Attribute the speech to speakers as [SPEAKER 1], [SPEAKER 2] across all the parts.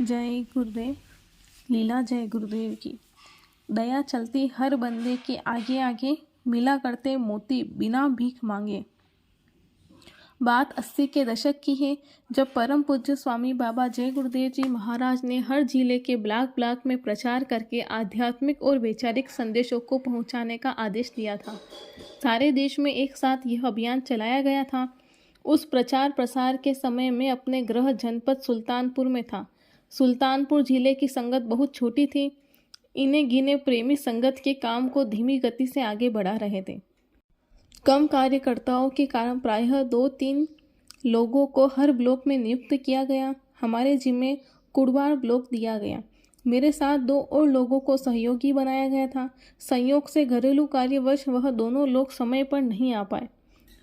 [SPEAKER 1] जय गुरुदेव। लीला जय गुरुदेव की। दया चलती हर बंदे के आगे आगे, मिला करते मोती बिना भीख मांगे। बात 80 के दशक की है, जब परम पूज्य स्वामी बाबा जय गुरुदेव जी महाराज ने हर जिले के ब्लॉक ब्लॉक में प्रचार करके आध्यात्मिक और वैचारिक संदेशों को पहुंचाने का आदेश दिया था। सारे देश में एक साथ यह अभियान चलाया गया था। उस प्रचार प्रसार के समय में अपने गृह जनपद सुल्तानपुर में था। सुल्तानपुर जिले की संगत बहुत छोटी थी। इन्हें गिने प्रेमी संगत के काम को धीमी गति से आगे बढ़ा रहे थे। कम कार्यकर्ताओं के कारण प्रायः 2-3 लोगों को हर ब्लॉक में नियुक्त किया गया। हमारे जिम्मे कुड़वार ब्लॉक दिया गया। मेरे साथ 2 और लोगों को सहयोगी बनाया गया था। संयोग से घरेलू कार्यवश वह दोनों लोग समय पर नहीं आ पाए।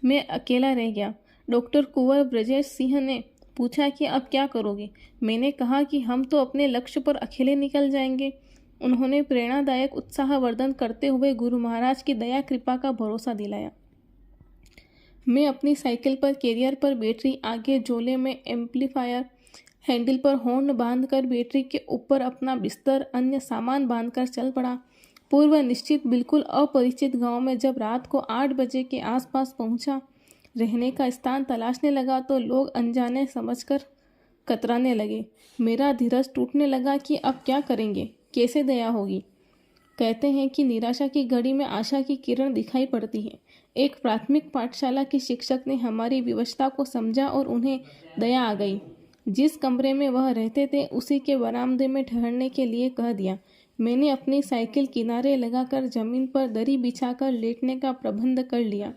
[SPEAKER 1] मैं अकेला रह गया। डॉक्टर कुंवर ब्रजेश सिंह ने पूछा कि अब क्या करोगे। मैंने कहा कि हम तो अपने लक्ष्य पर अकेले निकल जाएंगे। उन्होंने प्रेरणादायक उत्साहवर्धन करते हुए गुरु महाराज की दया कृपा का भरोसा दिलाया। मैं अपनी साइकिल पर कैरियर पर बैटरी, आगे झोले में एम्पलीफायर, हैंडल पर हॉर्न बांधकर बैटरी के ऊपर अपना बिस्तर, अन्य सामान बांधकर चल पड़ा। पूर्व निश्चित बिल्कुल अपरिचित गांव में जब रात को 8 बजे के आसपास पहुंचा, रहने का स्थान तलाशने लगा तो लोग अनजाने समझकर कतराने लगे। मेरा धीरज टूटने लगा कि अब क्या करेंगे, कैसे दया होगी। कहते हैं कि निराशा की घड़ी में आशा की किरण दिखाई पड़ती है। एक प्राथमिक पाठशाला के शिक्षक ने हमारी विवशता को समझा और उन्हें दया आ गई। जिस कमरे में वह रहते थे उसी के बरामदे में ठहरने के लिए कह दिया। मैंने अपनी साइकिल किनारे लगाकर जमीन पर दरी बिछाकर लेटने का प्रबंध कर लिया।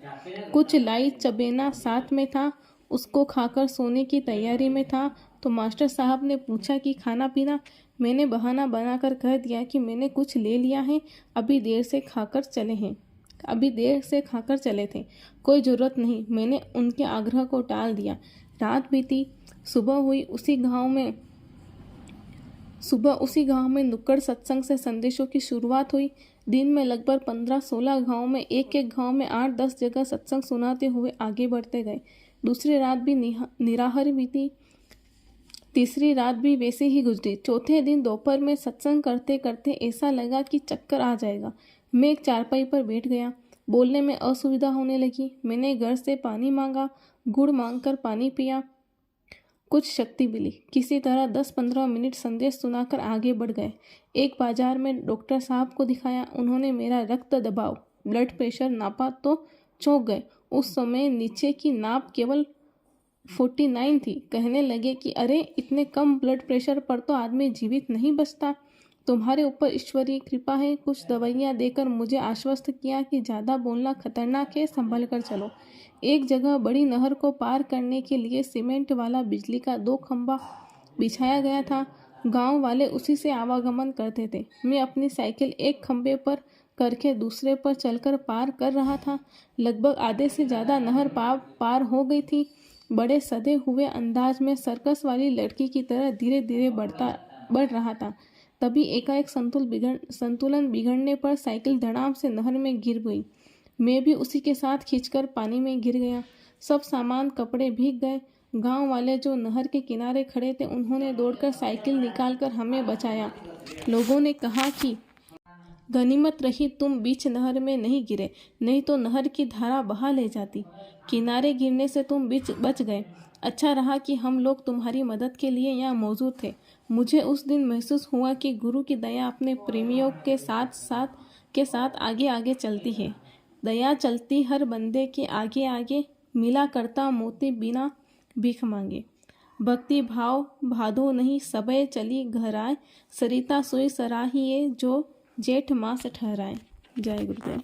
[SPEAKER 1] कुछ लाई चबेना साथ में था, उसको खाकर सोने की तैयारी में था तो मास्टर साहब ने पूछा कि खाना पीना। मैंने बहाना बनाकर कह दिया कि मैंने कुछ ले लिया है, अभी देर से खाकर चले थे, कोई ज़रूरत नहीं। मैंने उनके आग्रह को टाल दिया। रात बीती, सुबह हुई। सुबह उसी गांव में नुक्कड़ सत्संग से संदेशों की शुरुआत हुई। दिन में लगभग 15-16 गाँव में, एक गांव में 8-10 जगह सत्संग सुनाते हुए आगे बढ़ते गए। दूसरी रात भी निराहार बीती। तीसरी रात भी वैसे ही गुजरी। चौथे दिन दोपहर में सत्संग करते करते ऐसा लगा कि चक्कर आ जाएगा। मैं एक चारपाई पर बैठ गया। बोलने में असुविधा होने लगी। मैंने घर से पानी मांगा, गुड़ मांगकर पानी पिया, कुछ शक्ति मिली। किसी तरह 10-15 मिनट संदेश सुनाकर आगे बढ़ गए। एक बाजार में डॉक्टर साहब को दिखाया। उन्होंने मेरा रक्त दबाव, ब्लड प्रेशर नापा तो चौंक गए। उस समय नीचे की नाप केवल 49 थी। कहने लगे कि अरे, इतने कम ब्लड प्रेशर पर तो आदमी जीवित नहीं बचता। तुम्हारे ऊपर ईश्वरीय कृपा है। कुछ दवाइयाँ देकर मुझे आश्वस्त किया कि ज़्यादा बोलना खतरनाक है, संभल कर चलो। एक जगह बड़ी नहर को पार करने के लिए सीमेंट वाला बिजली का 2 खंभा बिछाया गया था। गांव वाले उसी से आवागमन करते थे। मैं अपनी साइकिल एक खंभे पर करके दूसरे पर चलकर पार कर रहा था। लगभग आधे से ज़्यादा नहर पार हो गई थी। बड़े सधे हुए अंदाज में सर्कस वाली लड़की की तरह धीरे धीरे बढ़ रहा था। तभी एकाएक संतुलन बिगड़ने पर साइकिल धड़ाम से नहर में गिर गई। मैं भी उसी के साथ खींचकर पानी में गिर गया। सब सामान, कपड़े भीग गए। गांव वाले जो नहर के किनारे खड़े थे, उन्होंने दौड़कर साइकिल निकालकर हमें बचाया। लोगों ने कहा कि गनीमत रही तुम बीच नहर में नहीं गिरे, नहीं तो नहर की धारा बहा ले जाती। किनारे गिरने से तुम बीच बच गए। अच्छा रहा कि हम लोग तुम्हारी मदद के लिए यहाँ मौजूद थे। मुझे उस दिन महसूस हुआ कि गुरु की दया अपने प्रेमियों के साथ आगे आगे चलती है। दया चलती हर बंदे के आगे आगे, मिला करता मोती बिना भीख मांगे। भक्ति भाव भादो नहीं, सबे चली गहराए, सरिता सोई सराहिए जो जेठ मास ठहराए। जय गुरुदेव।